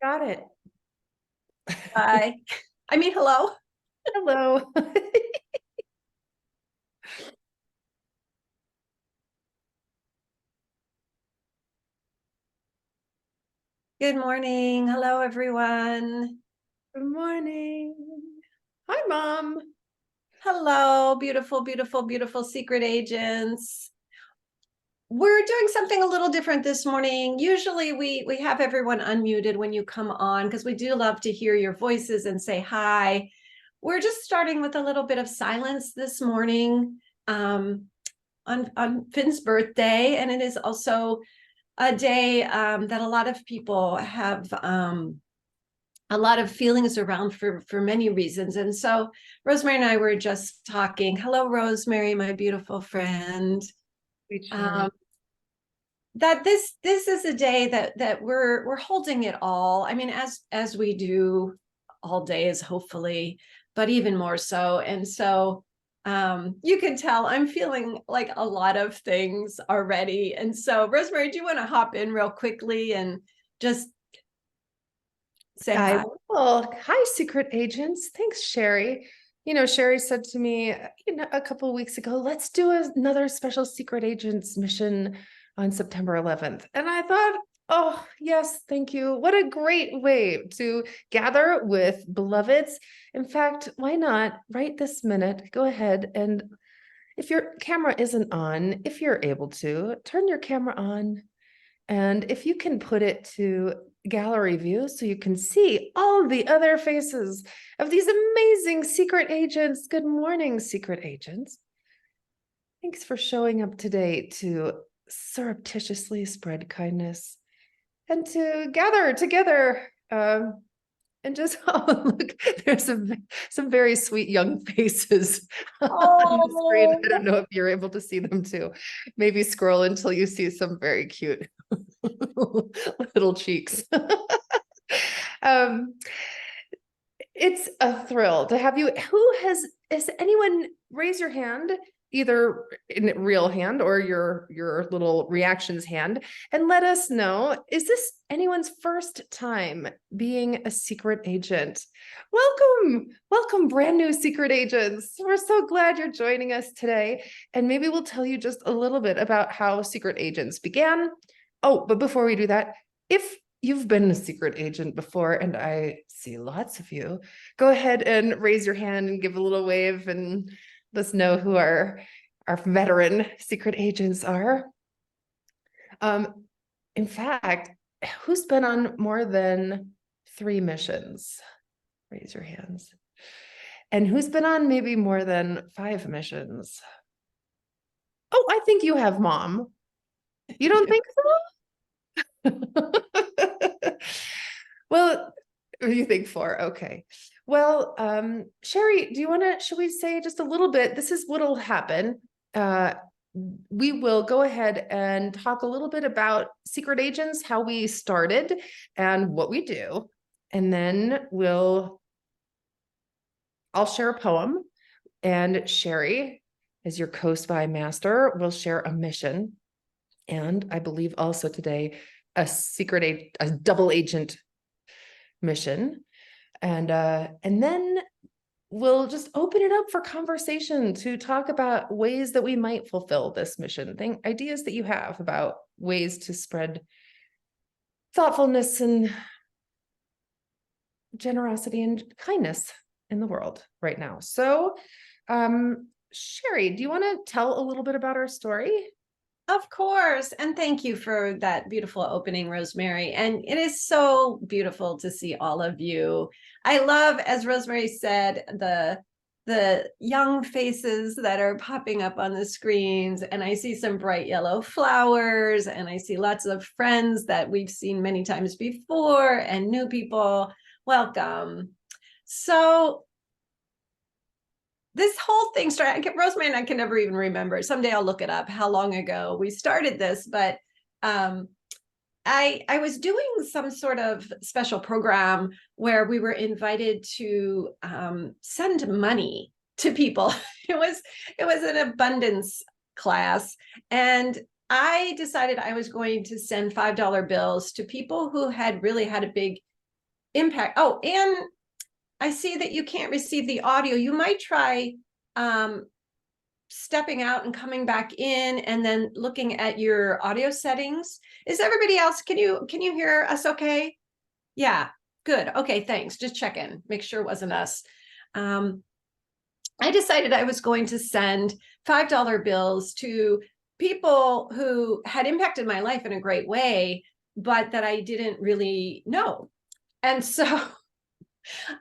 Got it. Hi. I mean, hello. Hello. Good morning. Hello, everyone. Good morning. Hi, Mom. Hello, beautiful, beautiful, beautiful secret agents. We're doing something a little different this morning. Usually we have everyone unmuted when you come on because we do love to hear your voices and say hi. We're just starting with a little bit of silence this morning on Finn's birthday, and it is also a day that a lot of people have a lot of feelings around for many reasons. And so Rosemary and I were just talking. Hello, Rosemary, my beautiful friend. Um, that this is a day that we're holding it all. I mean, as we do all days, hopefully, but even more so. And so you can tell I'm feeling like a lot of things already. And so, Rosemary, do you want to hop in real quickly and just say I hi? will. Hi, secret agents. Thanks, Sherry. Sherry said to me, a couple of weeks ago, let's do another special secret agents mission on September 11th. And I thought, oh, yes, thank you. What a great way to gather with beloveds. In fact, why not right this minute, go ahead and if your camera isn't on, if you're able to, turn your camera on. And if you can put it to gallery view so you can see all the other faces of these amazing secret agents. Good morning, secret agents. Thanks for showing up today to surreptitiously spread kindness and to gather together and just, oh, look, there's some very sweet young faces on the screen. I don't know if you're able to see them too. Maybe scroll until you see some very cute little cheeks. um, it's a thrill to have you. Has anyone raise your hand, either in real hand or your little reactions hand, and let us know, is this anyone's first time being a secret agent? Welcome, brand new secret agents. We're so glad you're joining us today. And maybe we'll tell you just a little bit about how secret agents began. Oh, but before we do that, if you've been a secret agent before, and I see lots of you, go ahead and raise your hand and give a little wave and let us know who our veteran secret agents are. In fact, who's been on more than 3 missions? Raise your hands. And who's been on maybe more than 5 missions? Oh, I think you have, Mom. You don't think so? Well, you think 4, okay. Well, Sherry, should we say just a little bit? This is what'll happen. We will go ahead and talk a little bit about secret agents, how we started and what we do. And then I'll share a poem, and Sherry, as your co-spy master, will share a mission. And I believe also today, a double agent mission. And then we'll just open it up for conversation to talk about ways that we might fulfill this mission. Ideas that you have about ways to spread thoughtfulness and generosity and kindness in the world right now. So, Sherry, do you want to tell a little bit about our story? Of course. And thank you for that beautiful opening, Rosemary. And it is so beautiful to see all of you. I love, as Rosemary said, the young faces that are popping up on the screens. And I see some bright yellow flowers, and I see lots of friends that we've seen many times before and new people. Welcome. So this whole thing started, Rosemary and I can never even remember. Someday I'll look it up how long ago we started this, but I was doing some sort of special program where we were invited to send money to people. It was an abundance class, and I decided I was going to send $5 bills to people who had really had a big impact. Oh, and I see that you can't receive the audio. You might try stepping out and coming back in and then looking at your audio settings. Is everybody else, can you hear us okay? Yeah, good. Okay, thanks. Just checking, make sure it wasn't us. I decided I was going to send $5 bills to people who had impacted my life in a great way, but that I didn't really know. And so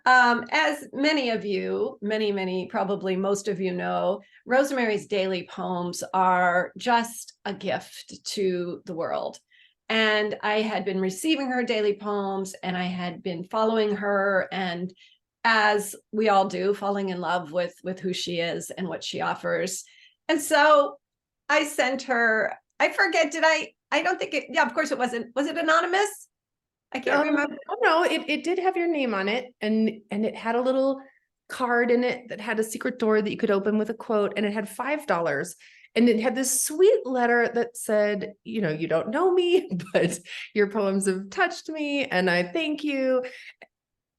as many of you, many, probably most of you know, Rosemary's daily poems are just a gift to the world. And I had been receiving her daily poems, and I had been following her, and as we all do, falling in love with who she is and what she offers. And so I sent her, I forget, I don't think it, yeah, of course it wasn't, was it anonymous? I can't remember. Oh no, it did have your name on it, and it had a little card in it that had a secret door that you could open with a quote, and it had $5. And it had this sweet letter that said, you know, you don't know me, but your poems have touched me, and I thank you.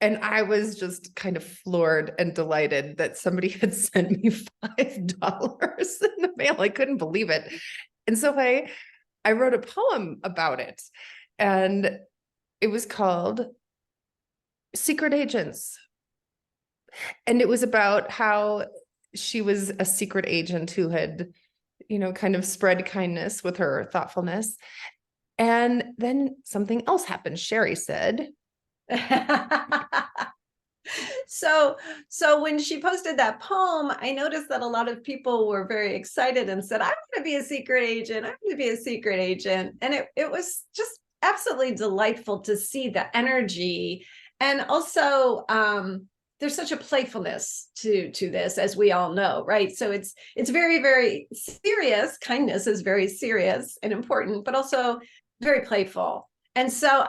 And I was just kind of floored and delighted that somebody had sent me $5 in the mail. I couldn't believe it. And so I wrote a poem about it. And it was called Secret Agents. And it was about how she was a secret agent who had, you know, kind of spread kindness with her thoughtfulness. And then something else happened. Sherry said, so when she posted that poem, I noticed that a lot of people were very excited and said, I want to be a secret agent. I want to be a secret agent. And it was just absolutely delightful to see the energy. And also, there's such a playfulness to this, as we all know, right? So it's very, very serious. Kindness is very serious and important, but also very playful. And so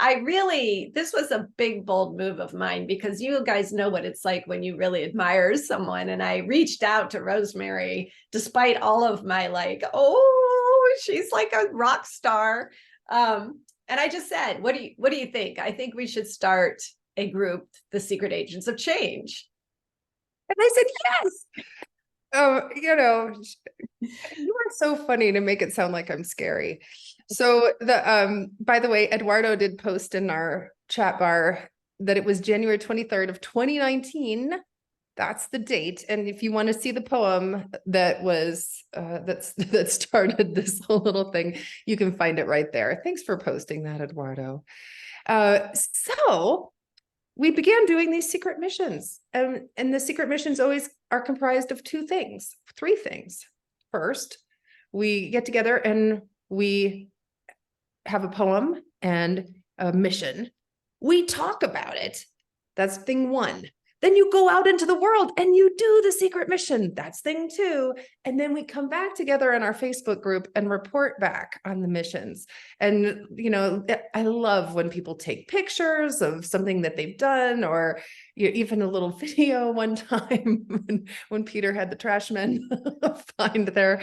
this was a big, bold move of mine, because you guys know what it's like when you really admire someone. And I reached out to Rosemary, despite all of my like, oh, she's like a rock star. And I just said, what do you think? I think we should start a group, the Secret Agents of Change. and I said, yes. You know, you are so funny to make it sound like I'm scary. So by the way, Eduardo did post in our chat bar that it was January 23rd of 2019. That's the date. And if you want to see the poem that was that started this whole little thing, you can find it right there. Thanks for posting that, Eduardo. So we began doing these secret missions, and the secret missions always are comprised of three things. First, we get together and we have a poem and a mission. We talk about it. That's thing one. Then you go out into the world and you do the secret mission. That's thing two. And then we come back together in our Facebook group and report back on the missions. And, you know, I love when people take pictures of something that they've done, or even a little video one time when Peter had the trash men find their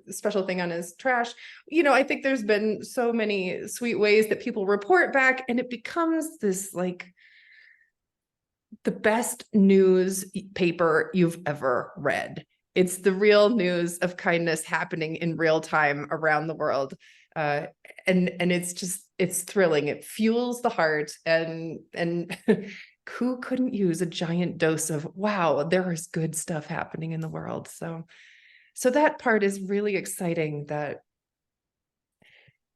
special thing on his trash. You know, I think there's been so many sweet ways that people report back, and it becomes this like the best news paper you've ever read. It's the real news of kindness happening in real time around the world. And it's thrilling. It fuels the heart, and who couldn't use a giant dose of, wow, there is good stuff happening in the world. So that part is really exciting, that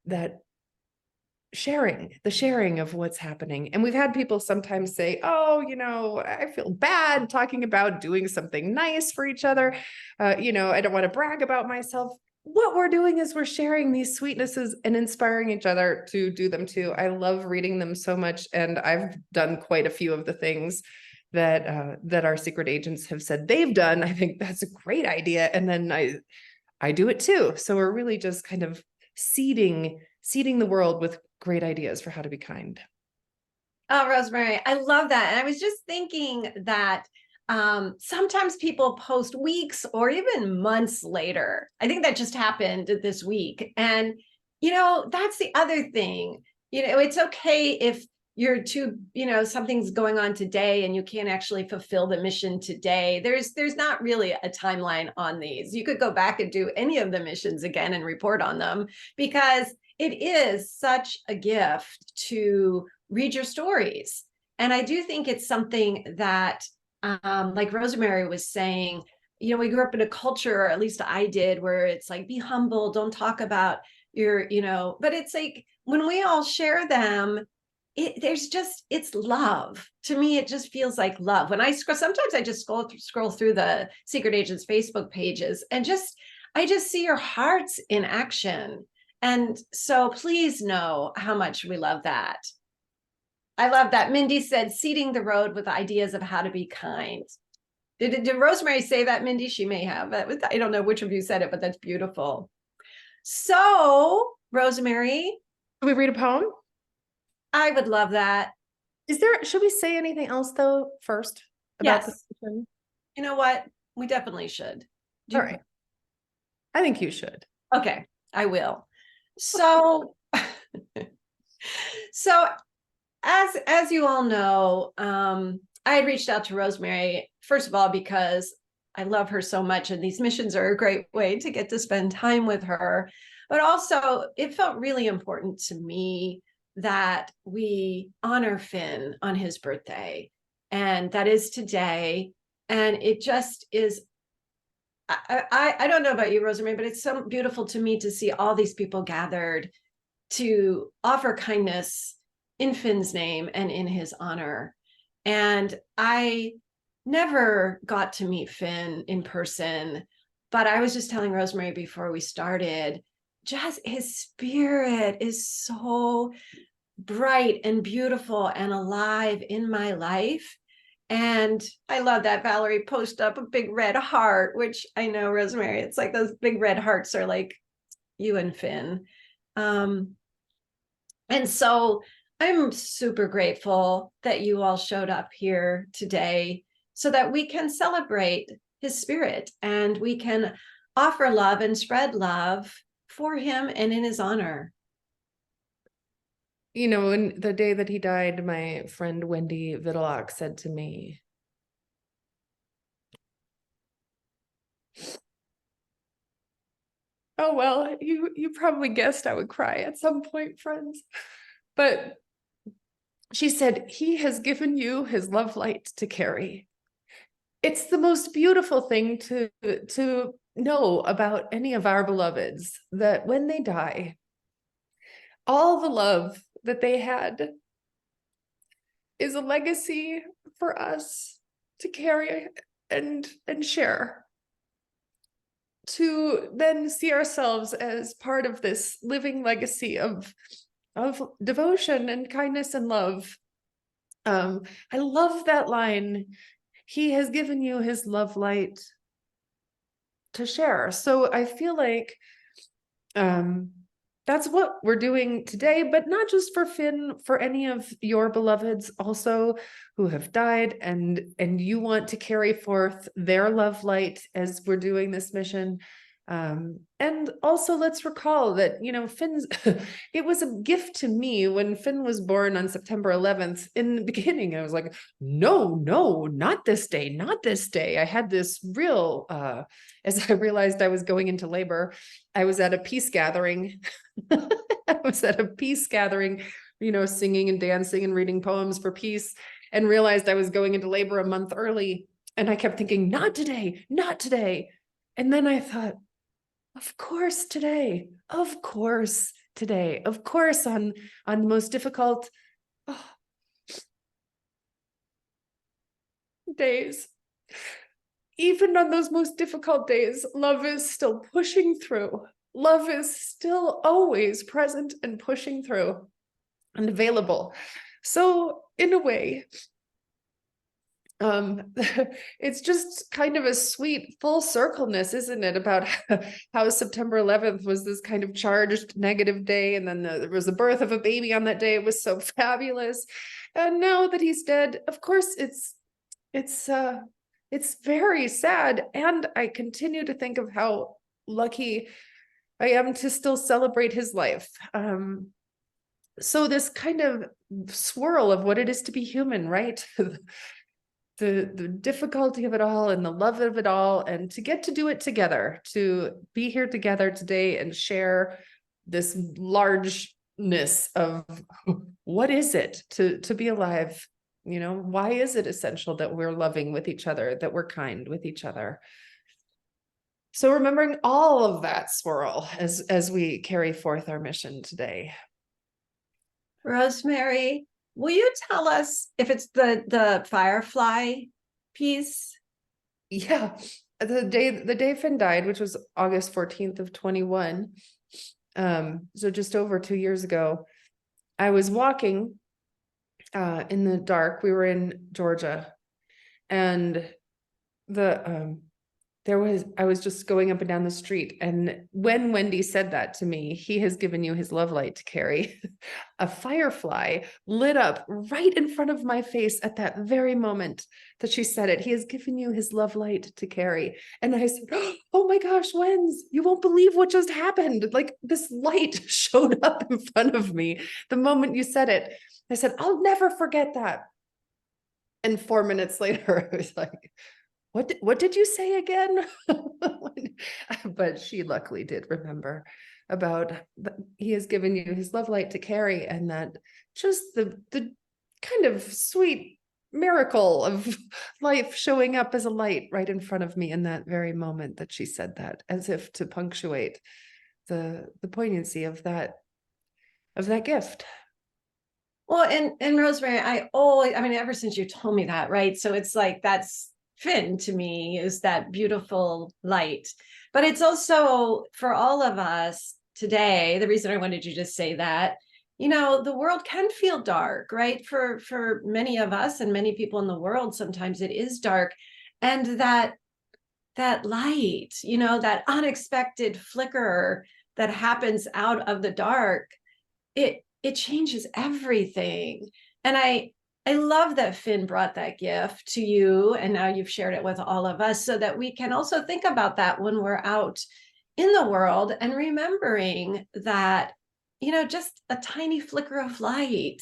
the sharing of what's happening. And we've had people sometimes say, oh, you know, I feel bad talking about doing something nice for each other. You know, I don't want to brag about myself. What we're doing is we're sharing these sweetnesses and inspiring each other to do them too. I love reading them so much. And I've done quite a few of the things that our secret agents have said they've done. I think that's a great idea. And then I do it too. So we're really just kind of seeding the world with great ideas for how to be kind. Oh, Rosemary, I love that. And I was just thinking that sometimes people post weeks or even months later. I think that just happened this week. And, you know, that's the other thing. You know, it's okay if you're too, something's going on today and you can't actually fulfill the mission today. There's not really a timeline on these. You could go back and do any of the missions again and report on them, because it is such a gift to read your stories. And I do think it's something that, like Rosemerry was saying, we grew up in a culture, or at least I did, where it's like, be humble, don't talk about your, but it's like when we all share them, it's love. To me, it just feels like love. When I scroll, sometimes I just scroll through the Secret Agents Facebook pages, and I just see your hearts in action. And so please know how much we love that. I love that. Mindy said, seeding the road with ideas of how to be kind. Did Rosemerry say that, Mindy? She may have. I don't know which of you said it, but that's beautiful. So, Rosemerry, Can we read a poem? I would love that. Should we say anything else though first about Yes. the? You know what? We definitely should. All right. I think you should. Okay, I will. So, so as you all know, I had reached out to Rosemerry, first of all, because I love her so much, and these missions are a great way to get to spend time with her. But also, it felt really important to me that we honor Finn on his birthday, and that is today. And it just is. I don't know about you, Rosemerry, but it's so beautiful to me to see all these people gathered to offer kindness in Finn's name and in his honor. And I never got to meet Finn in person, but I was just telling Rosemerry before we started, just his spirit is so bright and beautiful and alive in my life. And I love that Valerie posted up a big red heart, which I know, Rosemerry, it's like those big red hearts are like you and Finn. And so I'm super grateful that you all showed up here today so that we can celebrate his spirit and we can offer love and spread love for him and in his honor. In the day that he died, my friend Wendy Vidalak said to me, "Oh, well, you probably guessed I would cry at some point, friends." But she said, "He has given you his love light to carry." It's the most beautiful thing to know about any of our beloveds, that when they die, all the love that they had is a legacy for us to carry and share, to then see ourselves as part of this living legacy of devotion and kindness and love. I love that line. He has given you his love light to share. So I feel like that's what we're doing today, but not just for Finn, for any of your beloveds also who have died, and you want to carry forth their love light as we're doing this mission. And also let's recall that, Finn's, it was a gift to me when Finn was born on September 11th. In the beginning, I was like, no, not this day, not this day. I had this real, as I realized I was going into labor, I was at a peace gathering. I was at a peace gathering, singing and dancing and reading poems for peace, and realized I was going into labor a month early. And I kept thinking, not today, not today. And then I thought, of course today, of course today, of course on the most difficult days. Even on those most difficult days, love is still pushing through. Love is still always present and pushing through and available. So in a way, it's just kind of a sweet full circleness, isn't it, about how September 11th was this kind of charged negative day, and then there was the birth of a baby on that day. It was so fabulous. And now that he's dead, of course, it's very sad. And I continue to think of how lucky I am to still celebrate his life. So this kind of swirl of what it is to be human, right? The difficulty of it all and the love of it all, and to get to do it together, to be here together today and share this largeness of what is it to be alive? Why is it essential that we're loving with each other, that we're kind with each other? So remembering all of that swirl as we carry forth our mission today. Rosemary, will you tell us if it's the firefly piece? Yeah, the day Finn died, which was August 14th of 21, so just over 2 years ago, I was walking in the dark. We were in Georgia, and the I was just going up and down the street. And when Wendy said that to me, he has given you his love light to carry, a firefly lit up right in front of my face at that very moment that she said it. He has given you his love light to carry. And I said, oh my gosh, Wens, you won't believe what just happened. Like this light showed up in front of me the moment you said it. I said, I'll never forget that. And 4 minutes later, I was like, what did you say again? But she luckily did remember about he has given you his love light to carry, and that just the kind of sweet miracle of life showing up as a light right in front of me in that very moment that she said that, as if to punctuate the poignancy of that gift. Well, and Rosemary, I mean, ever since you told me that, right? So it's like that's Finn to me, is that beautiful light. But it's also for all of us today, the reason I wanted you to say that, the world can feel dark, right? For many of us and many people in the world, sometimes it is dark. And that light, that unexpected flicker that happens out of the dark, it changes everything. And I love that Finn brought that gift to you, and now you've shared it with all of us, so that we can also think about that when we're out in the world, and remembering that, just a tiny flicker of light,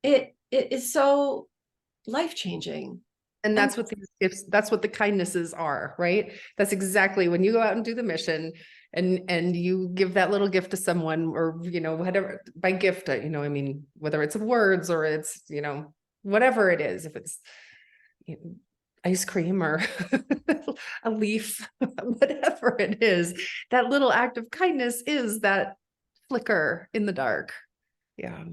it is so life-changing. And And that's what the kindnesses are, right? That's exactly when you go out and do the mission, and you give that little gift to someone, or whatever. By gift, I mean whether it's words or it's whatever it is, if it's ice cream or a leaf, whatever it is, that little act of kindness is that flicker in the dark. Yeah.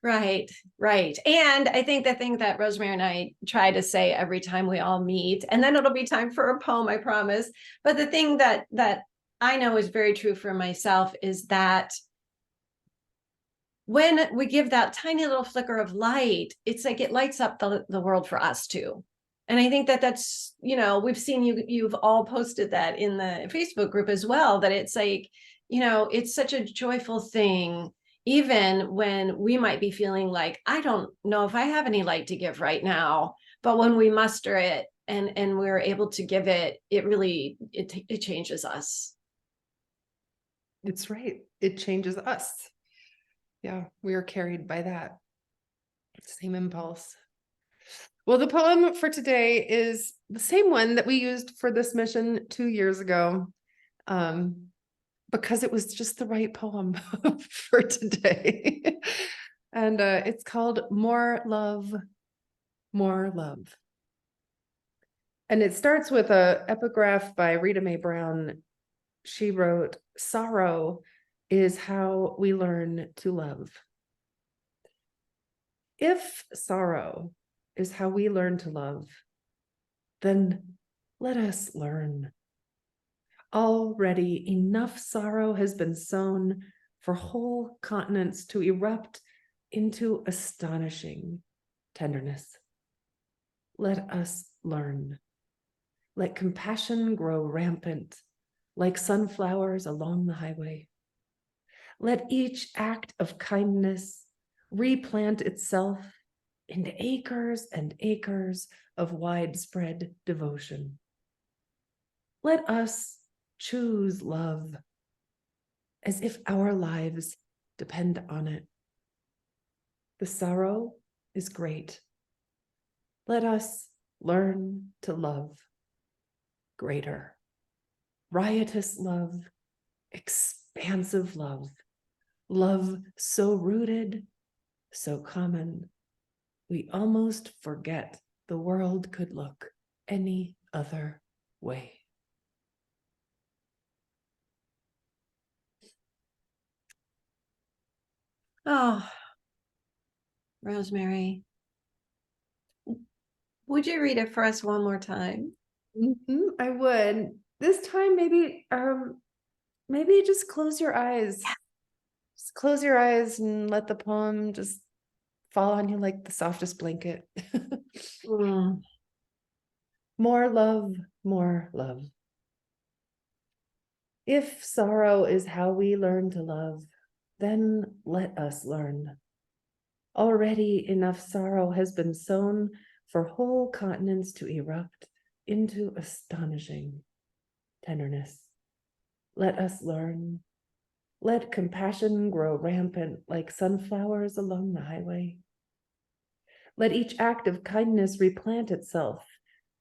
right, right. And I think the thing that Rosemary and I try to say every time we all meet, and then it'll be time for a poem, I promise. But the thing that I know is very true for myself is that when we give that tiny little flicker of light, it's like it lights up the world for us too. And I think that's, we've seen you've all posted that in the Facebook group as well, that it's like, it's such a joyful thing, even when we might be feeling like, I don't know if I have any light to give right now. But when we muster it and we're able to give it, it really, it changes us. It's right. It changes us. Yeah, we are carried by that same impulse. Well, the poem for today is the same one that we used for this mission 2 years ago, because it was just the right poem for today. And it's called More Love, More Love. And it starts with an epigraph by Rita Mae Brown. She wrote, "Sorrow is how we learn to love." If sorrow is how we learn to love, then let us learn. Already enough sorrow has been sown for whole continents to erupt into astonishing tenderness. Let us learn. Let compassion grow rampant like sunflowers along the highway. Let each act of kindness replant itself into acres and acres of widespread devotion. Let us choose love as if our lives depend on it. The sorrow is great. Let us learn to love greater. Riotous love, expansive love, love so rooted, so common, we almost forget the world could look any other way. Oh, Rosemerry, would you read it for us one more time? I would. This time, maybe just close your eyes. Just close your eyes and let the poem just fall on you like the softest blanket. Mm. More love, more love. If sorrow is how we learn to love, then let us learn. Already enough sorrow has been sown for whole continents to erupt into astonishing tenderness. Let us learn. Let compassion grow rampant like sunflowers along the highway. Let each act of kindness replant itself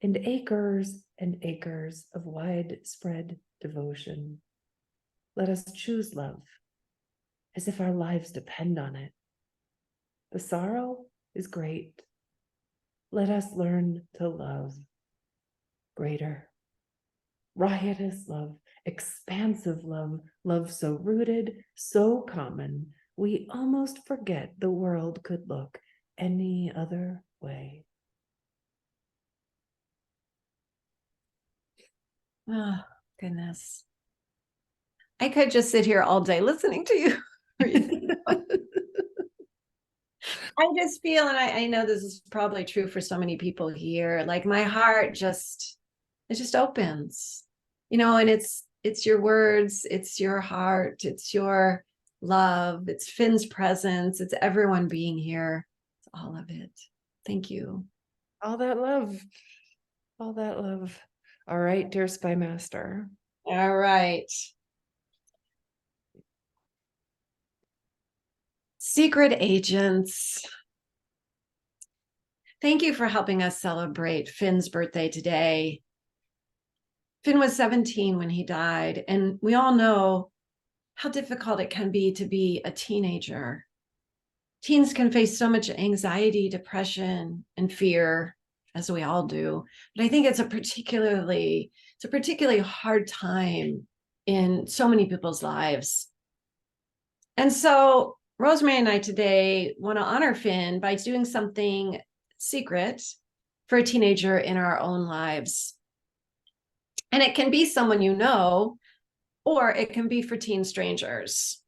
in acres and acres of widespread devotion. Let us choose love as if our lives depend on it. The sorrow is great. Let us learn to love greater. Riotous love, expansive love, love so rooted, so common, we almost forget the world could look any other way. Oh, goodness. I could just sit here all day listening to you read. I just feel, and I know this is probably true for so many people here, like my heart just, it just opens, and it's your words, it's your heart, it's your love, it's Finn's presence, it's everyone being here. It's all of it. Thank you. All that love, all that love. All right, dear Spy Master. All right. Secret agents. Thank you for helping us celebrate Finn's birthday today. Finn was 17 when he died, and we all know how difficult it can be to be a teenager. Teens can face so much anxiety, depression, and fear, as we all do. But I think it's a particularly hard time in so many people's lives. And so Rosemerry and I today want to honor Finn by doing something secret for a teenager in our own lives. And it can be someone you know, or it can be for teen strangers.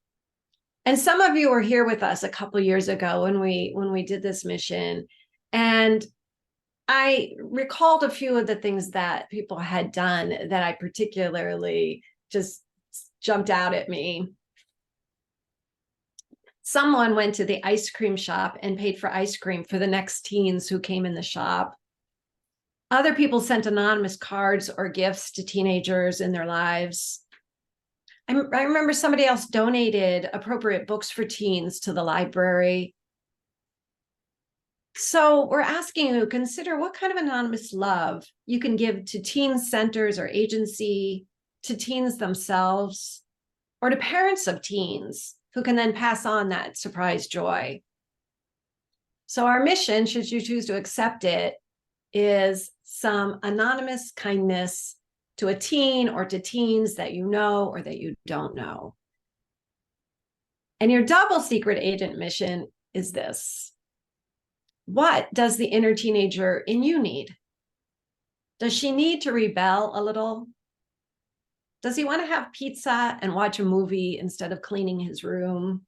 And some of you were here with us a couple years ago when we did this mission. And I recalled a few of the things that people had done that I particularly just jumped out at me. Someone went to the ice cream shop and paid for ice cream for the next teens who came in the shop. Other people sent anonymous cards or gifts to teenagers in their lives. I remember somebody else donated appropriate books for teens to the library. So we're asking you, consider what kind of anonymous love you can give to teen centers or agency, to teens themselves, or to parents of teens who can then pass on that surprise joy. So our mission, should you choose to accept it, is some anonymous kindness to a teen or to teens that you know or that you don't know. And your double secret agent mission is this. What does the inner teenager in you need? Does she need to rebel a little? Does he want to have pizza and watch a movie instead of cleaning his room?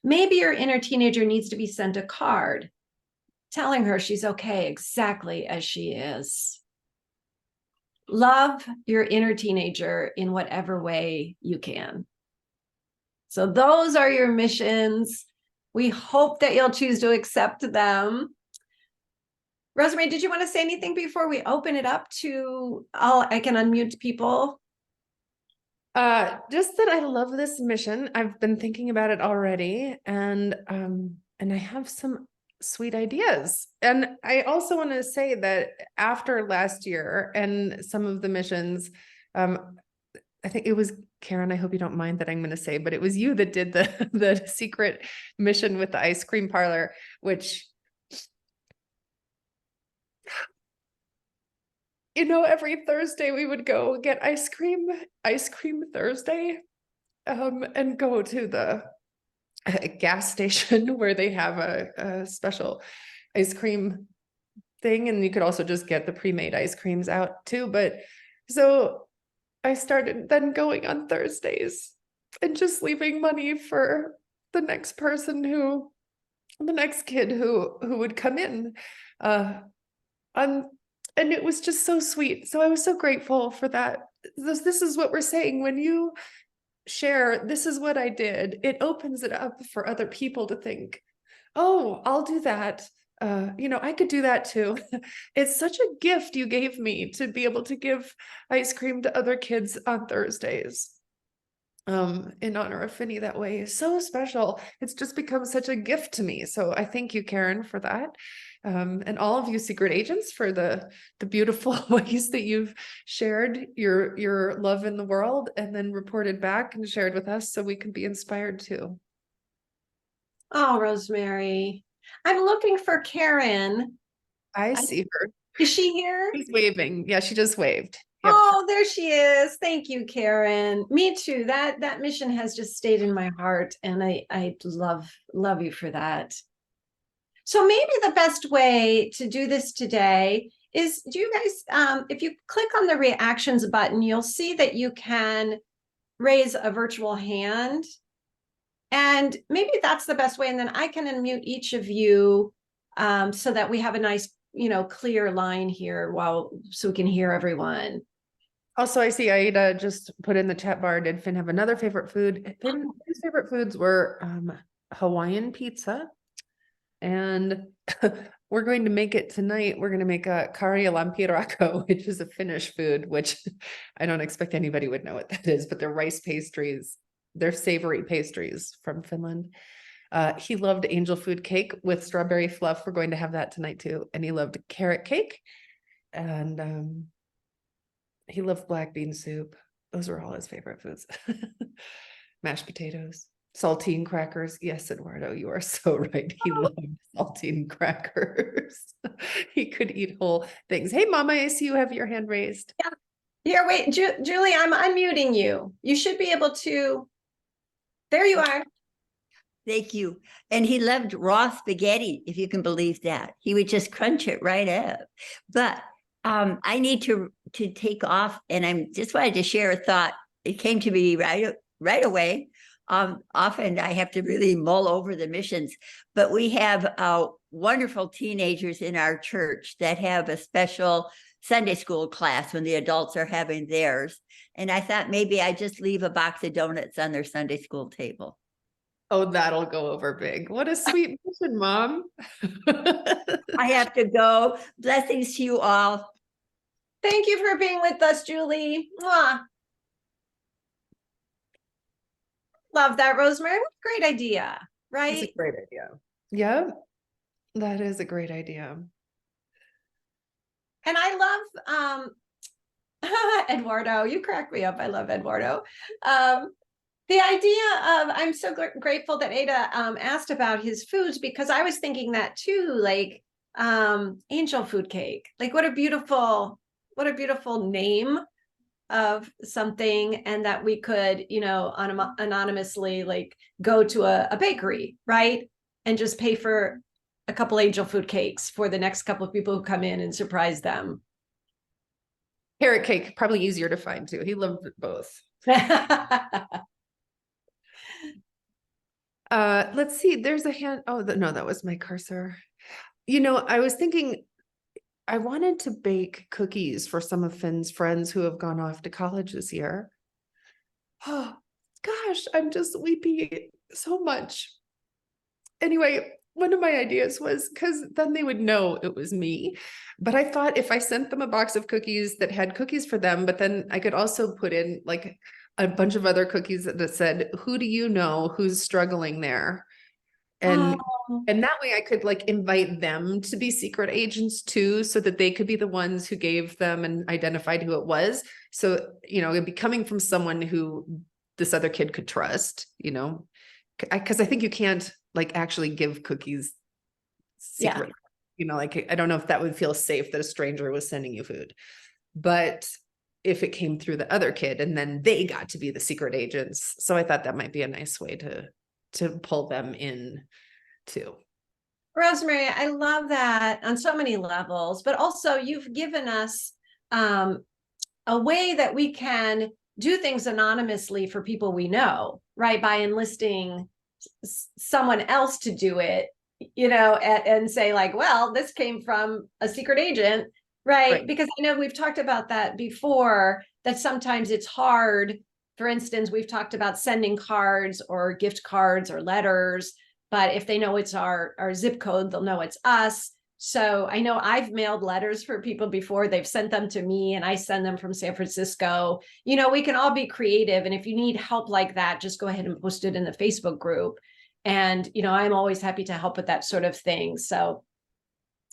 Maybe your inner teenager needs to be sent a card telling her she's okay exactly as she is. Love your inner teenager in whatever way you can. So those are your missions. We hope that you'll choose to accept them. Rosemerry, did you want to say anything before we open it up to I can unmute people? Just that I love this mission. I've been thinking about it already, and I have some sweet ideas. And I also want to say that after last year and some of the missions, I think it was Karen, I hope you don't mind that I'm going to say, but it was you that did the secret mission with the ice cream parlor, which, every Thursday we would go get ice cream Thursday, and go to the gas station where they have a special ice cream thing. And you could also just get the pre-made ice creams out too. But so I started then going on Thursdays and just leaving money for the next kid who would come in. On And it was just so sweet. So I was so grateful for that. This is what we're saying. When you share, this is what I did, it opens it up for other people to think, oh, I'll do that. I could do that too. It's such a gift you gave me to be able to give ice cream to other kids on Thursdays. In honor of Finney that way is so special. It's just become such a gift to me. So I thank you, Karen, for that. And all of you secret agents for the beautiful ways that you've shared your love in the world and then reported back and shared with us so we can be inspired too. Oh, Rosemerry. I'm looking for Karen. I see her. Is she here? She's waving. Yeah, she just waved. Yep. Oh, there she is. Thank you, Karen. Me too. That mission has just stayed in my heart, and I love you for that. So maybe the best way to do this today is, do you guys, if you click on the reactions button, you'll see that you can raise a virtual hand. And maybe that's the best way. And then I can unmute each of you so that we have a nice, clear line here so we can hear everyone. Also, I see Aida just put in the chat bar, did Finn have another favorite food? His favorite foods were Hawaiian pizza. And we're going to make it tonight. We're going to make a kari lampirako, which is a Finnish food, which I don't expect anybody would know what that is, but they're rice pastries. They're savory pastries from Finland. He loved angel food cake with strawberry fluff. We're going to have that tonight too. And he loved carrot cake. And he loved black bean soup. Those were all his favorite foods. Mashed potatoes. Saltine crackers. Yes, Eduardo, you are so right. He loved saltine crackers. He could eat whole things. Hey, Mama, I see you have your hand raised. Yeah. Here, wait, Julie, I'm unmuting you. You should be able to. There you are. Thank you. And he loved raw spaghetti, if you can believe that. He would just crunch it right up. But I need to take off, and I just wanted to share a thought. It came to me right away. Often I have to really mull over the missions, but we have wonderful teenagers in our church that have a special Sunday school class when the adults are having theirs. And I thought maybe I just leave a box of donuts on their Sunday school table. Oh, that'll go over big. What a sweet mission, Mom. I have to go. Blessings to you all. Thank you for being with us, Julie. Mwah. Love that, Rosemerry. Great idea, right? That's a great idea. Yeah, that is a great idea. And I love Eduardo. You crack me up. I love Eduardo. The idea of, I'm so grateful that Ada asked about his foods, because I was thinking that too, like angel food cake. Like what a beautiful name of something, and that we could, anonymously like go to a bakery, right? And just pay for a couple angel food cakes for the next couple of people who come in and surprise them. Carrot cake, probably easier to find too. He loved both. Let's see, there's a hand. Oh, no, that was my cursor. I was thinking I wanted to bake cookies for some of Finn's friends who have gone off to college this year. Oh, gosh, I'm just weepy so much. Anyway, one of my ideas was, because then they would know it was me. But I thought if I sent them a box of cookies that had cookies for them, but then I could also put in like a bunch of other cookies that said, who do you know who's struggling there? And Oh, and that way I could like invite them to be secret agents too, so that they could be the ones who gave them and identified who it was. So, it'd be coming from someone who this other kid could trust, because I think you can't like actually give cookies yeah. secret. Like I don't know if that would feel safe that a stranger was sending you food. But if it came through the other kid and then they got to be the secret agents. So I thought that might be a nice way to pull them in too. Rosemary, I love that on so many levels, but also you've given us a way that we can do things anonymously for people we know, right? By enlisting someone else to do it, and say like, well, this came from a secret agent, right? Because I know we've talked about that before, that sometimes it's hard. For instance, we've talked about sending cards or gift cards or letters, but if they know it's our zip code, they'll know it's us. So I know I've mailed letters for people before. They've sent them to me and I send them from San Francisco. We can all be creative. And if you need help like that, just go ahead and post it in the Facebook group. And, I'm always happy to help with that sort of thing. So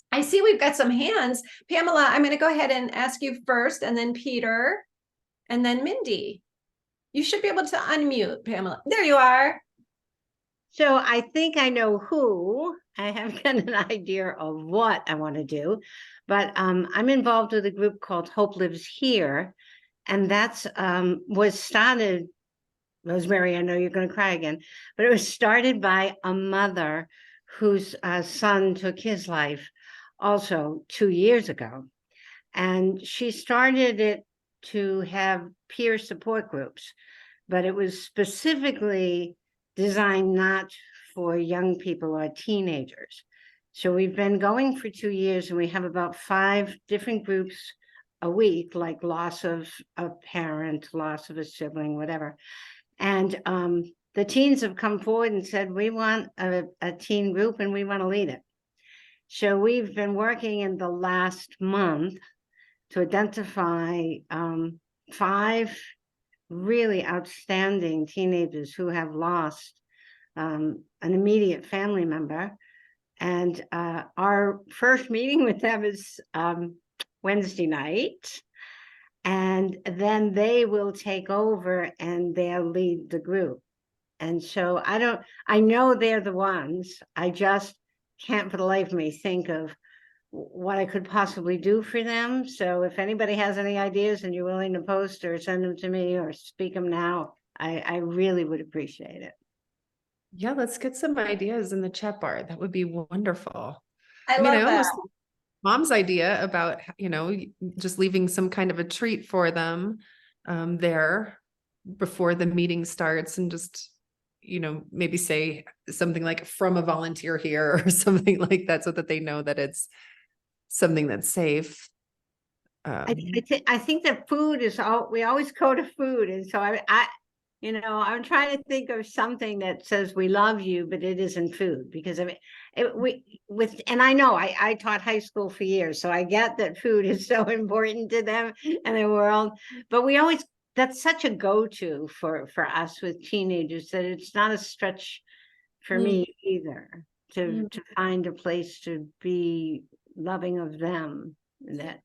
I see we've got some hands. Pamela, I'm going to go ahead and ask you first, and then Peter, and then Mindy. You should be able to unmute, Pamela. There you are. So I think I know who. I have got an idea of what I want to do, but I'm involved with a group called Hope Lives Here, and that's was started. Rosemary, I know you're going to cry again, but it was started by a mother whose son took his life also 2 years ago, and she started it to have peer support groups, but it was specifically designed not for young people or teenagers. So we've been going for 2 years, and we have about 5 different groups a week, like loss of a parent, loss of a sibling, whatever. And the teens have come forward and said, we want a teen group and we want to lead it. So we've been working in the last month to identify 5 really outstanding teenagers who have lost an immediate family member. And our first meeting with them is Wednesday night. And then they will take over and they'll lead the group. And so I know they're the ones. I just can't for the life of me think of what I could possibly do for them. So if anybody has any ideas and you're willing to post or send them to me or speak them now, I really would appreciate it. Yeah, let's get some ideas in the chat bar. That would be wonderful. I I love that. almost Mom's idea about, just leaving some kind of a treat for them there before the meeting starts, and just, maybe say something like from a volunteer here or something like that, so that they know that it's something that's safe. I think that food is we always go to food. And so I'm trying to think of something that says we love you, but it isn't food, because I mean, and I know I taught high school for years, so I get that food is so important to them and their world, but that's such a go-to for us with teenagers that it's not a stretch for me either to find a place to be loving of them that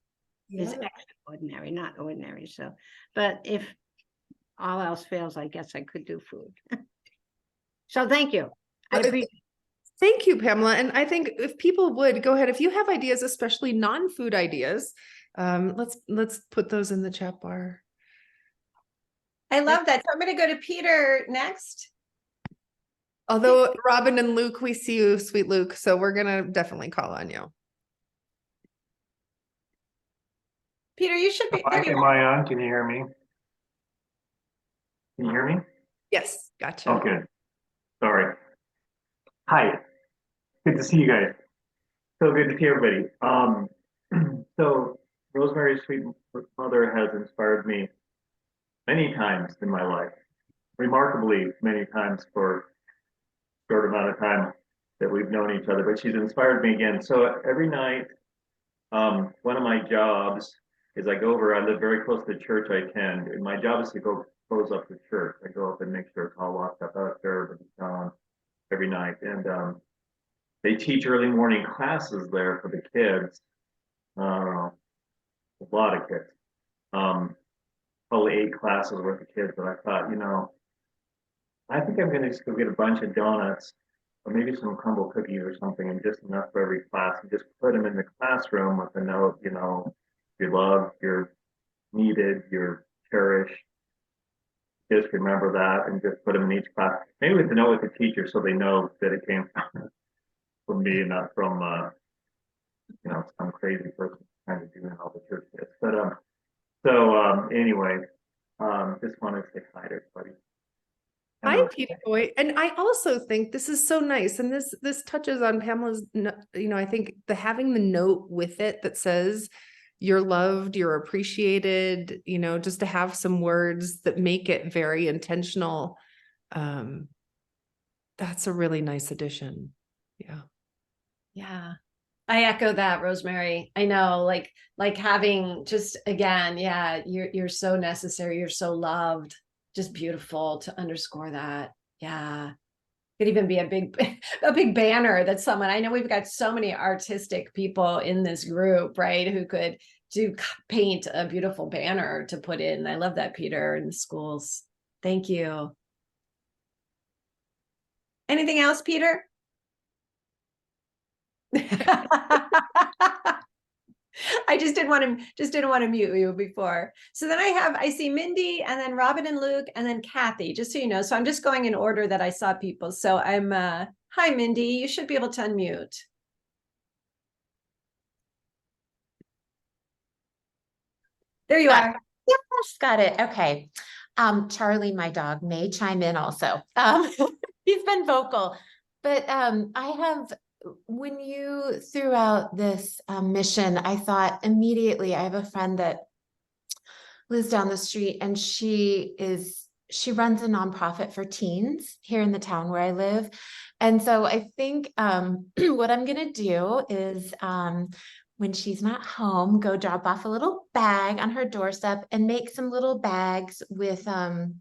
is extraordinary, not ordinary. So, but if all else fails, I guess I could do food. So thank you. I appreciate. Thank you, Pamela. And I think if people would go ahead, if you have ideas, especially non-food ideas, let's put those in the chat bar. I love that. So I'm going to go to Peter next. Although Robin and Luke, we see you, sweet Luke. So we're going to definitely call on you. Peter, you should be. Am I on? Can you hear me? Can you hear me? Yes, gotcha. Okay. Sorry. Hi. Good to see you guys. So good to see everybody. So Rosemary's sweet mother has inspired me many times in my life, remarkably many times for a short amount of time that we've known each other, but she's inspired me again. So every night, one of my jobs is I live very close to the church I attend, and my job is to go close up the church. I go up and make sure it's all locked up out there, everybody's gone. every night. And they teach early morning classes there for the kids. A lot of kids. Probably 8 classes worth of kids. But I thought, I think I'm going to just go get a bunch of donuts or maybe some crumble cookies or something, and just enough for every class, and just put them in the classroom with a note, you're loved, you're needed, you're cherished. Just remember that, and just put them in each class. Maybe with the note with the teacher, so they know that it came from me and not from some crazy person trying to do all the church kids. But anyway, just want to say hi to everybody. Hi, Peter Boy. And I also think this is so nice. And this touches on Pamela's, I think having the note with it that says you're loved, you're appreciated, just to have some words that make it very intentional. That's a really nice addition. Yeah. Yeah. I echo that, Rosemerry. I know, like having just, again, yeah, you're so necessary. You're so loved. Just beautiful to underscore that. Yeah. Could even be a big banner that someone, I know we've got so many artistic people in this group, right? Who could paint a beautiful banner to put in. I love that, Peter, in the schools. Thank you. Anything else, Peter? I just didn't want to mute you before. So then I see Mindy, and then Robin and Luke, and then Kathy, just so you know. So I'm just going in order that I saw people. So I'm hi Mindy, you should be able to unmute. There you are. Yes, got it. Okay. Charlie, my dog, may chime in also. He's been vocal, but when you threw out this mission, I thought immediately, I have a friend that lives down the street, and she runs a nonprofit for teens here in the town where I live. And so I think what I'm going to do is when she's not home, go drop off a little bag on her doorstep and make some little bags with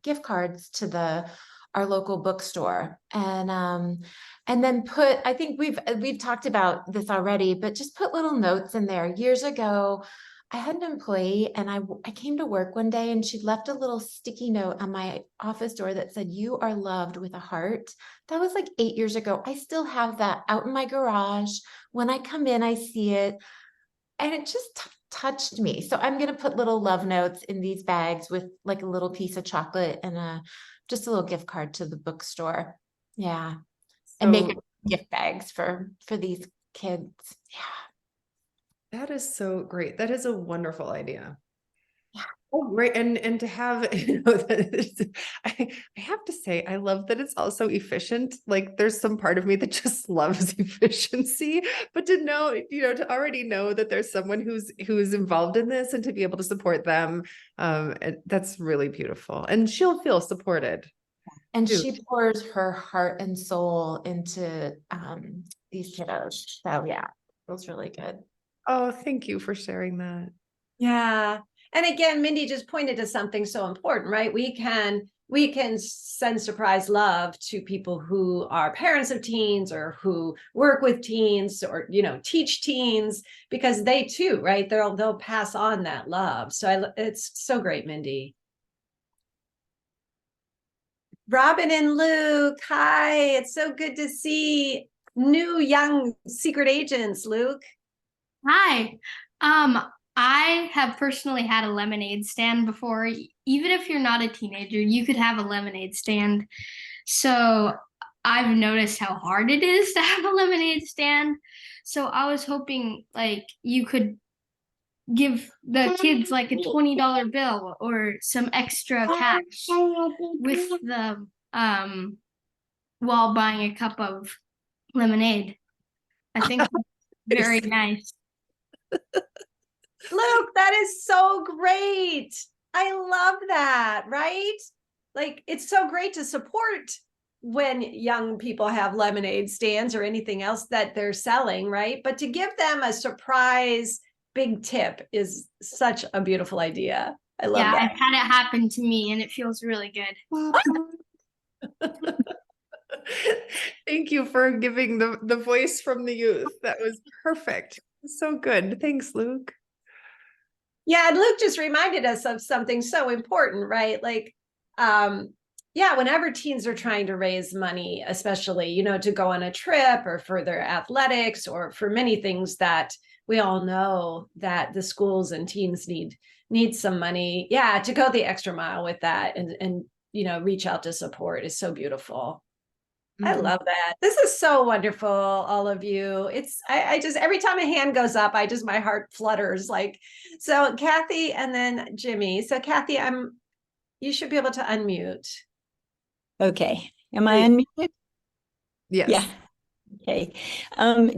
gift cards to our local bookstore. And then I think we've talked about this already, but just put little notes in there. Years ago, I had an employee, and I came to work one day, and she left a little sticky note on my office door that said, "You are loved," with a heart. That was like 8 years ago. I still have that out in my garage. When I come in, I see it, and it just touched me. So I'm going to put little love notes in these bags with like a little piece of chocolate and just a little gift card to the bookstore. Yeah. And make it gift bags for these kids. Yeah. That is so great. That is a wonderful idea. Yeah. Oh, great. And to have, I have to say, I love that it's also efficient. Like there's some part of me that just loves efficiency, but to know, to already know that there's someone who's involved in this, and to be able to support them. That's really beautiful. And she'll feel supported. And she pours her heart and soul into these kiddos. So yeah, it feels really good. Oh, thank you for sharing that. Yeah. And again, Mindy just pointed to something so important, right? We can send surprise love to people who are parents of teens, or who work with teens, or, teach teens, because they too, right? They'll pass on that love. So it's so great, Mindy. Robin and Luke, hi. It's so good to see new young secret agents, Luke. Hi. I have personally had a lemonade stand before. Even if you're not a teenager, you could have a lemonade stand. So I've noticed how hard it is to have a lemonade stand. So I was hoping like you could give the kids like a $20 bill or some extra cash with the while buying a cup of lemonade. I think very nice. Luke, that is so great. I love that, right? Like, it's so great to support when young people have lemonade stands or anything else that they're selling, right? But to give them a surprise big tip is such a beautiful idea. I love that. I've had it happen to me, and it feels really good. Thank you for giving the voice from the youth. That was perfect. So good. Thanks, Luke. Yeah, and Luke just reminded us of something so important, right? Like, yeah, whenever teens are trying to raise money, especially, you know, to go on a trip or for their athletics or for many things that we all know that the schools and teens need some money. Yeah, to go the extra mile with that and you know, reach out to support is so beautiful. I love that. This is so wonderful, all of you. I just, every time a hand goes up, my heart flutters. Like, so Kathy and then Jimmy. So Kathy, you should be able to unmute. Okay. Am I unmuted? Yes. Yeah. Okay.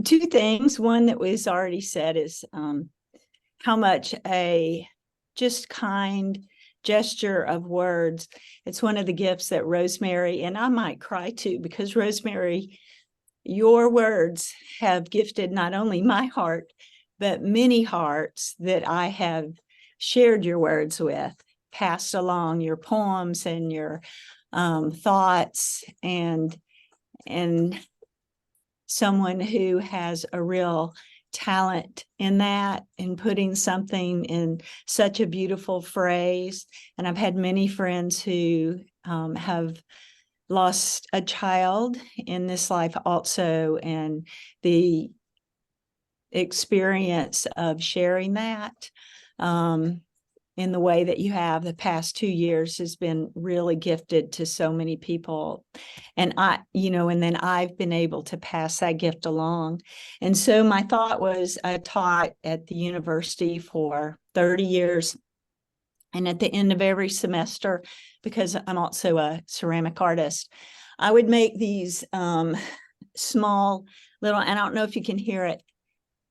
Two things. One that was already said is how much a just kind gesture of words. It's one of the gifts that Rosemerry, and I might cry too, because Rosemerry, your words have gifted not only my heart, but many hearts that I have shared your words with, passed along your poems and your thoughts, and someone who has a real talent in that, in putting something in such a beautiful phrase. And I've had many friends who have lost a child in this life also, and the experience of sharing that in the way that you have the past 2 years has been really gifted to so many people. And and then I've been able to pass that gift along. And so my thought was, I taught at the university for 30 years. And at the end of every semester, because I'm also a ceramic artist, I would make these small little, and I don't know if you can hear it,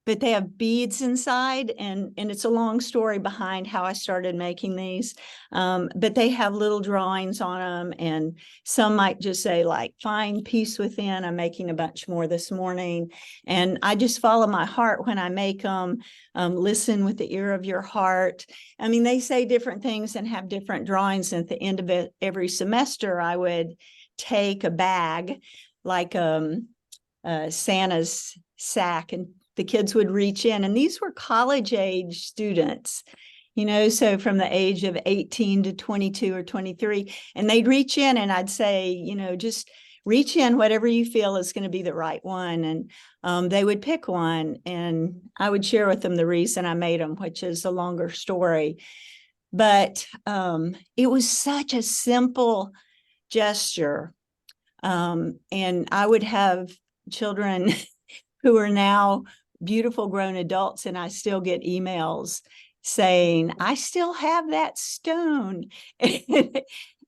but they have beads inside, and it's a long story behind how I started making these. But they have little drawings on them, and some might just say like, find peace within. I'm making a bunch more this morning. And I just follow my heart when I make them. Listen with the ear of your heart. I mean, they say different things and have different drawings. And at the end of it, every semester, I would take a bag, like Santa's sack, and the kids would reach in, and these were college age students, so from the age of 18 to 22 or 23, and they'd reach in, and I'd say, just reach in, whatever you feel is going to be the right one. And they would pick one, and I would share with them the reason I made them, which is a longer story. But it was such a simple gesture. And I would have children who are now beautiful grown adults, and I still get emails saying, I still have that stone.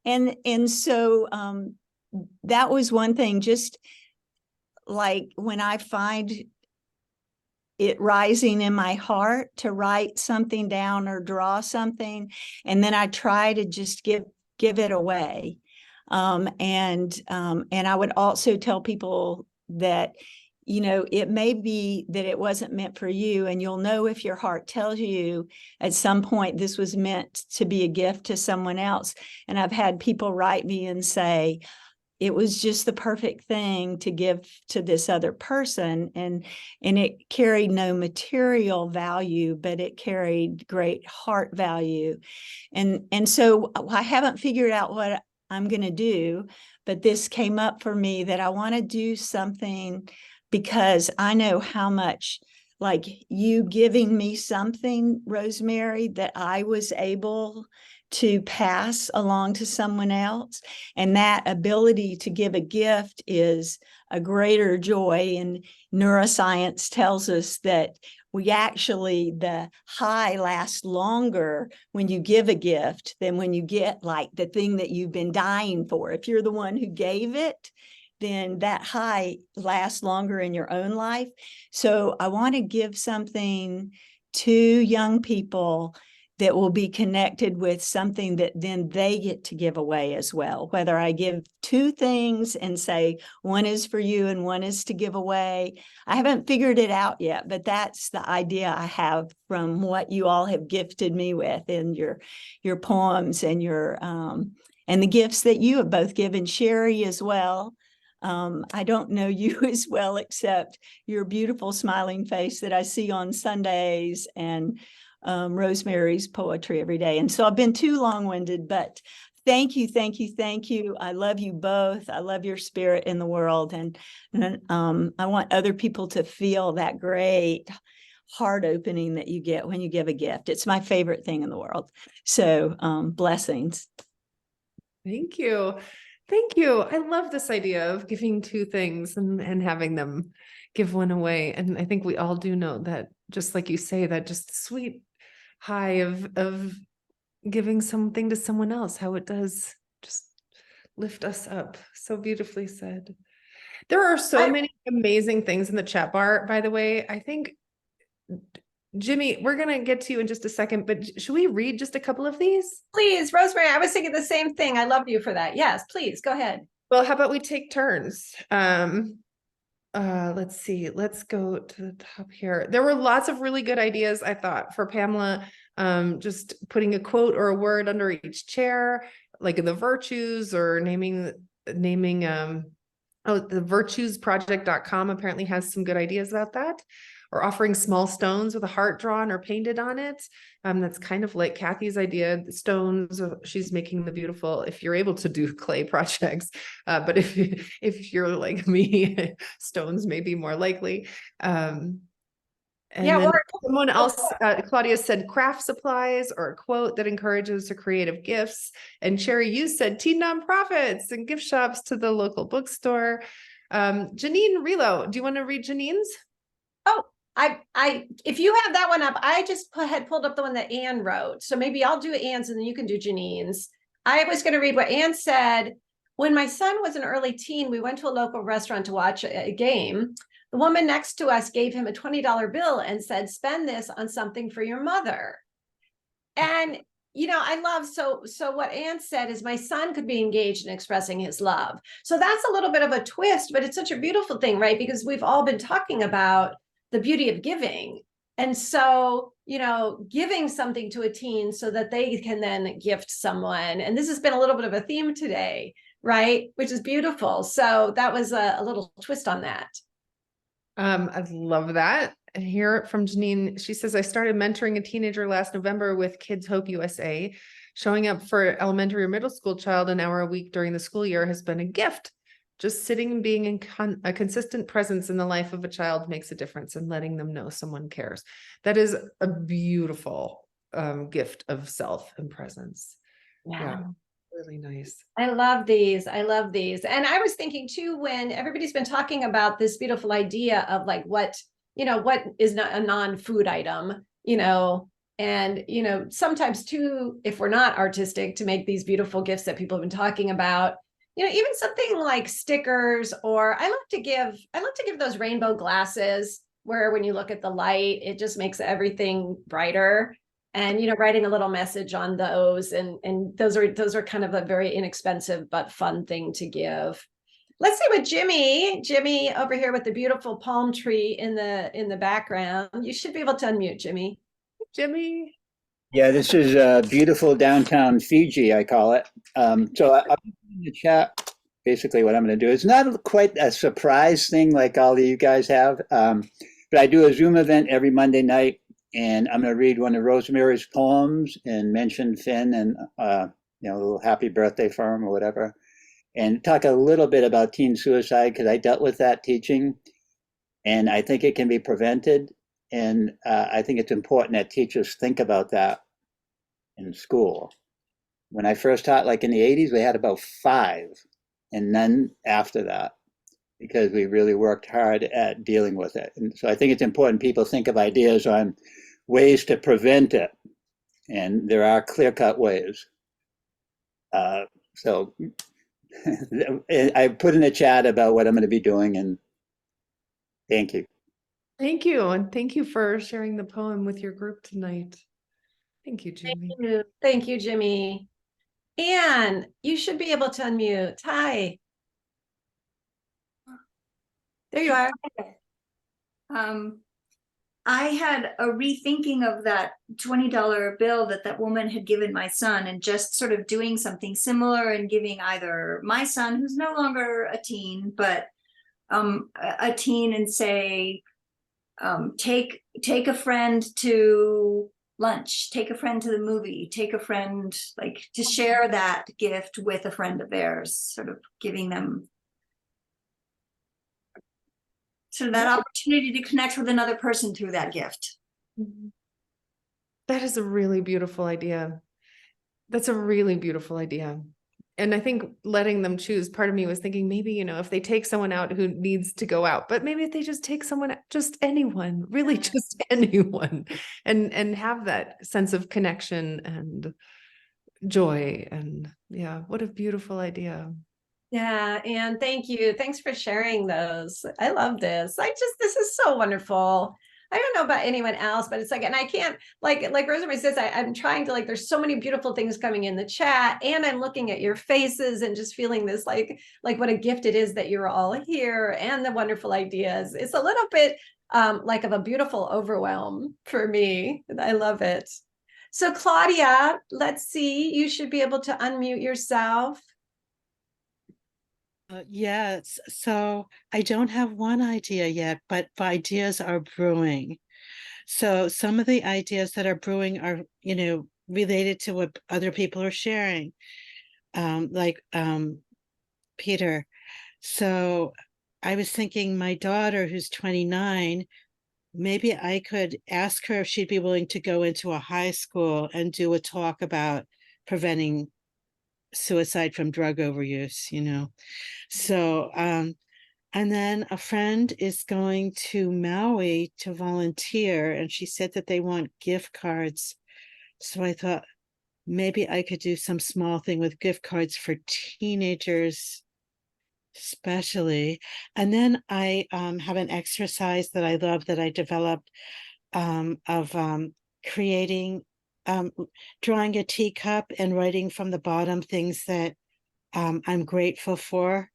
and so that was one thing, just like when I find it rising in my heart to write something down or draw something, and then I try to just give it away. And I would also tell people that, it may be that it wasn't meant for you, and you'll know if your heart tells you at some point this was meant to be a gift to someone else. And I've had people write me and say, it was just the perfect thing to give to this other person. And it carried no material value, but it carried great heart value. And so I haven't figured out what I'm going to do, but this came up for me that I want to do something, because I know how much, like you giving me something, Rosemerry, that I was able to pass along to someone else. And that ability to give a gift is a greater joy. And neuroscience tells us that the high lasts longer when you give a gift than when you get like the thing that you've been dying for. If you're the one who gave it, then that high lasts longer in your own life. So I want to give something to young people that will be connected with something that then they get to give away as well. Whether I give two things and say, one is for you and one is to give away. I haven't figured it out yet, but that's the idea I have from what you all have gifted me with in your poems and your and the gifts that you have both given Sherry as well. I don't know you as well, except your beautiful smiling face that I see on Sundays and Rosemary's poetry every day. And so I've been too long-winded, but thank you, thank you, thank you. I love you both. I love your spirit in the world. And I want other people to feel that great heart opening that you get when you give a gift. It's my favorite thing in the world. So blessings. Thank you. Thank you. I love this idea of giving two things and having them give one away. And I think we all do know that, just like you say, that just sweet high of giving something to someone else, how it does just lift us up. So beautifully said. There are so many amazing things in the chat bar, by the way. I think, Jimmy, we're going to get to you in just a second, but should we read just a couple of these? Please, Rosemary, I was thinking the same thing. I love you for that. Yes, please, go ahead. Well, how about we take turns? Let's see. Let's go to the top here. There were lots of really good ideas, I thought, for Pamela. Just putting a quote or a word under each chair, like in the virtues, or naming the virtuesproject.com apparently has some good ideas about that. Or offering small stones with a heart drawn or painted on it. That's kind of like Kathy's idea. The stones, she's making the beautiful, if you're able to do clay projects, but if you're like me, stones may be more likely. And Yeah, then someone else, Claudia said craft supplies, or a quote that encourages the creative gifts. And Sherry, you said teen nonprofits and gift shops to the local bookstore. Janine Relo, do you want to read Janine's? Oh, if you have that one up, I just had pulled up the one that Anne wrote. So maybe I'll do Anne's and then you can do Janine's. I was going to read what Anne said. When my son was an early teen, we went to a local restaurant to watch a game. The woman next to us gave him a $20 bill and said, "Spend this on something for your mother." And I love, so what Anne said is my son could be engaged in expressing his love. So that's a little bit of a twist, but it's such a beautiful thing, right? Because we've all been talking about the beauty of giving. And so, giving something to a teen so that they can then gift someone. And this has been a little bit of a theme today, right? Which is beautiful. So that was a little twist on that. I love that. And hear it from Janine. She says, I started mentoring a teenager last November with Kids Hope USA. Showing up for elementary or middle school child an hour a week during the school year has been a gift. Just sitting and being a consistent presence in the life of a child makes a difference, and letting them know someone cares. That is a beautiful gift of self and presence. Yeah, really nice. I love these. I love these. And I was thinking too, when everybody's been talking about this beautiful idea of like what is not a non-food item, and, sometimes too, if we're not artistic, to make these beautiful gifts that people have been talking about, even something like stickers, or I love to give those rainbow glasses where when you look at the light, it just makes everything brighter. And, writing a little message on those, and those are kind of a very inexpensive but fun thing to give. Let's see what Jimmy over here with the beautiful palm tree in the background. You should be able to unmute, Jimmy. Jimmy. Yeah, this is beautiful downtown Fiji, I call it. So I'll put in the chat basically what I'm going to do. It's not quite a surprise thing like all of you guys have, but I do a Zoom event every Monday night, and I'm going to read one of Rosemary's poems and mention Finn and a little happy birthday for him or whatever, and talk a little bit about teen suicide, because I dealt with that teaching, and I think it can be prevented. And I think it's important that teachers think about that in school. When I first taught, like in the 80s, we had about 5, and none after that, because we really worked hard at dealing with it. And so I think it's important people think of ideas on ways to prevent it. And there are clear-cut ways. So I put in the chat about what I'm going to be doing, and thank you. Thank you. And thank you for sharing the poem with your group tonight. Thank you, Jimmy. Thank you, Jimmy. Anne, you should be able to unmute. Hi. There you are. I had a rethinking of that $20 bill that woman had given my son, and just sort of doing something similar and giving either my son, who's no longer a teen, but a teen, and say, take a friend to lunch, take a friend to the movie, take a friend, like, to share that gift with a friend of theirs, sort of giving them sort of that opportunity to connect with another person through that gift. That is a really beautiful idea. That's a really beautiful idea. And I think letting them choose, part of me was thinking maybe, you know, if they take someone out who needs to go out, but maybe if they just take someone, just anyone, really just anyone, and have that sense of connection and joy. And yeah, what a beautiful idea. Yeah, and thank you. Thanks for sharing those. I love this. This is so wonderful. I don't know about anyone else, but it's like, and I can't, like Rosemerry says, I'm trying to, like, there's so many beautiful things coming in the chat, and I'm looking at your faces and just feeling this, like what a gift it is that you're all here, and the wonderful ideas. It's a little bit like of a beautiful overwhelm for me. I love it. So Claudia, let's see, you should be able to unmute yourself. Yes, so I don't have one idea yet, but ideas are brewing. So some of the ideas that are brewing are, you know, related to what other people are sharing, like Peter. So I was thinking my daughter, who's 29, maybe I could ask her if she'd be willing to go into a high school and do a talk about preventing suicide from drug overuse, you know. So, and then a friend is going to Maui to volunteer, and she said that they want gift cards. So I thought maybe I could do some small thing with gift cards for teenagers, especially. And then I have an exercise that I love that I developed of creating, drawing a teacup and writing from the bottom things that I'm grateful for,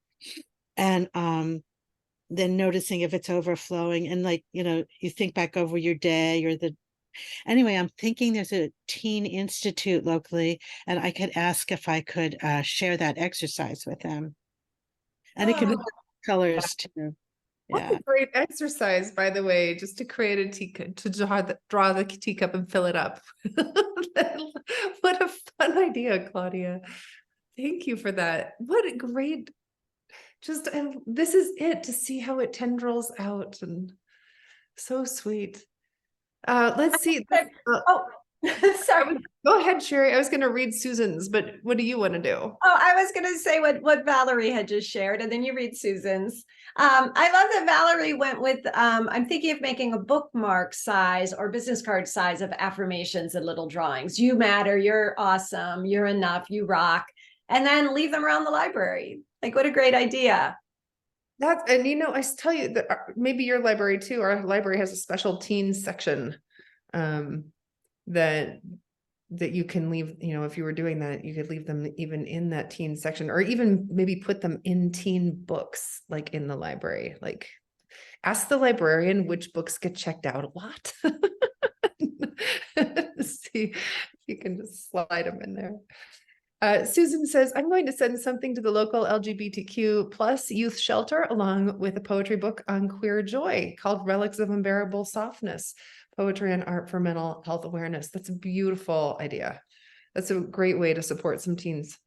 and then noticing if it's overflowing, and, like, you know, you think back over your day or anyway, I'm thinking there's a teen institute locally, and I could ask if I could share that exercise with them, and it could be colors too. What Yeah. a great exercise, by the way, just to create a teacup, to draw the teacup and fill it up. What a fun idea, Claudia. Thank you for that. What a great, this is it, to see how it tendrils out, and so sweet. Let's see. Sorry. Go ahead, Sherry. I was going to read Susan's, but what do you want to do? Oh, I was going to say what Valerie had just shared, and then you read Susan's. I love that Valerie went with, I'm thinking of making a bookmark size or business card size of affirmations and little drawings. You matter, you're awesome, you're enough, you rock, and then leave them around the library. Like, what a great idea. And you know, I tell you that maybe your library too, our library has a special teen section that you can leave, you know, if you were doing that, you could leave them even in that teen section, or even maybe put them in teen books, like in the library. Like, ask the librarian which books get checked out a lot. See if you can just slide them in there. Susan says, I'm going to send something to the local LGBTQ plus youth shelter, along with a poetry book on queer joy called Relics of Unbearable Softness, Poetry and Art for Mental Health Awareness. That's a beautiful idea. That's a great way to support some teens.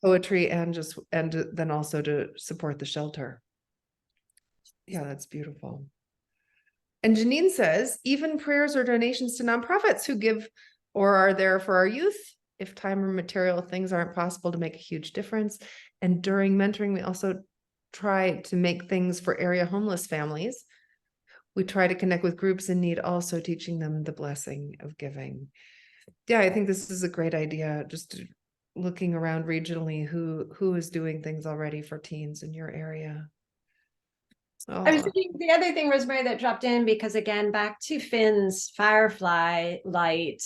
Poetry and then also to support the shelter. Yeah, that's beautiful. And Janine says, even prayers or donations to nonprofits who give or are there for our youth if time or material things aren't possible to make a huge difference. And during mentoring, we also try to make things for area homeless families. We try to connect with groups in need, also teaching them the blessing of giving. Yeah, I think this is a great idea. Just looking around regionally, who is doing things already for teens in your area. I was thinking the other thing, Rosemerry, that dropped in, because again, back to Finn's firefly light.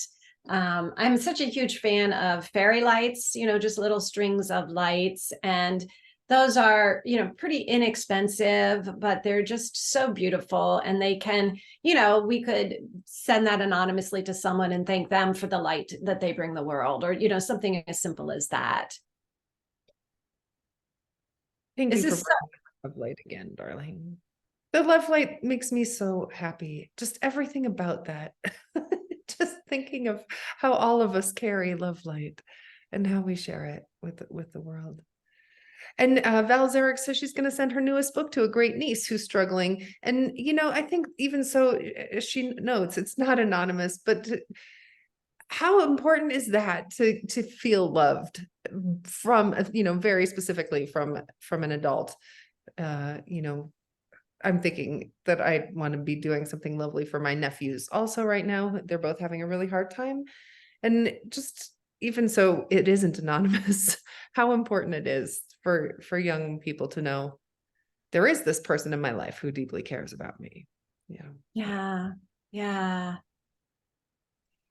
I'm such a huge fan of fairy lights, you know, just little strings of lights. And those are, pretty inexpensive, but they're just so beautiful. And they can, we could send that anonymously to someone and thank them for the light that they bring the world, or, something as simple as that. Thank This you for is bringing love light again, darling. The love light makes me so happy. Just everything about that. Just thinking of how all of us carry love light and how we share it with the world. And Val Zarek says she's going to send her newest book to a great niece who's struggling. And, I think even so, she notes it's not anonymous, but how important is that to feel loved from, very specifically from an adult? I'm thinking that I want to be doing something lovely for my nephews also right now. They're both having a really hard time. And just even so, it isn't anonymous, how important it is for young people to know there is this person in my life who deeply cares about me. Yeah. Yeah.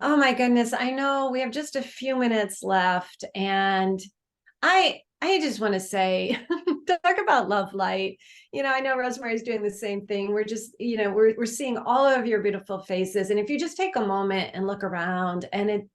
Oh my goodness. I know we have just a few minutes left, and I just want to say, talk about love light. I know Rosemary's doing the same thing. We're just, we're seeing all of your beautiful faces. And if you just take a moment and look around, and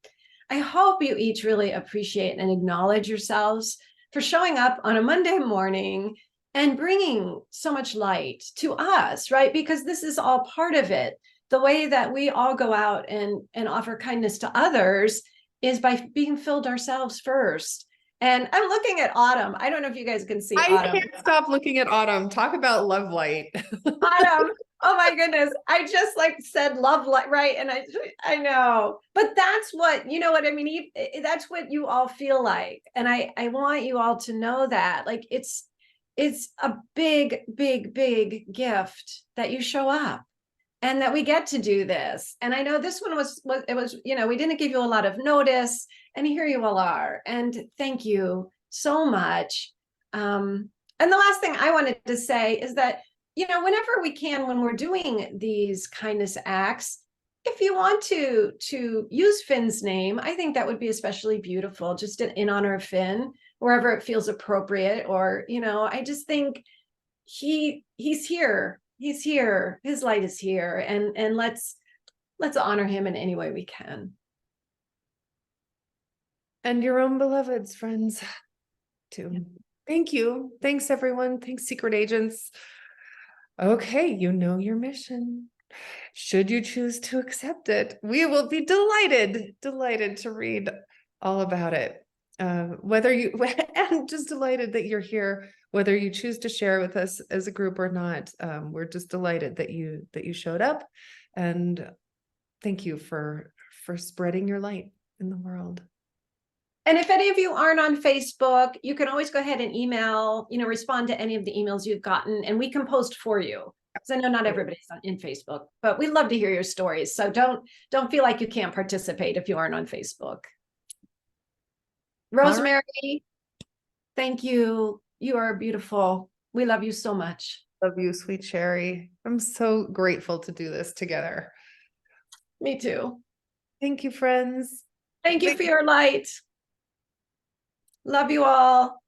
I hope you each really appreciate and acknowledge yourselves for showing up on a Monday morning and bringing so much light to us, right? Because this is all part of it. The way that we all go out and offer kindness to others is by being filled ourselves first. And I'm looking at Autumn. I don't know if you guys can see I Autumn. can't stop looking at Autumn. Talk about love light. Autumn. Oh my goodness. I just said love light, right? And I know, but that's what, you know what I mean? That's what you all feel like. And I want you all to know that it's a big, big, big gift that you show up and that we get to do this. And I know this one was we didn't give you a lot of notice, and here you all are. And thank you so much. And the last thing I wanted to say is that, whenever we can, when we're doing these kindness acts, if you want to use Finn's name, I think that would be especially beautiful, just in honor of Finn, wherever it feels appropriate. Or, I just think he's here. He's here. His light is here. And let's honor him in any way we can. And your own beloveds, friends, too. Thank you. Thanks, everyone. Thanks, secret agents. Okay, you know your mission. Should you choose to accept it, we will be delighted to read all about it. Whether you, and just delighted that you're here, whether you choose to share with us as a group or not. We're just delighted that you showed up, and thank you for spreading your light in the world. And if any of you aren't on Facebook, you can always go ahead and email, respond to any of the emails you've gotten, and we can post for you. Because I know not everybody's in Facebook, but we love to hear your stories. So don't feel like you can't participate if you aren't on Facebook. Rosemerry, thank you. You are beautiful. We love you so much. Love you, sweet Sherry. I'm so grateful to do this together. Me too. Thank you, friends. Thank you for your light. Love you all.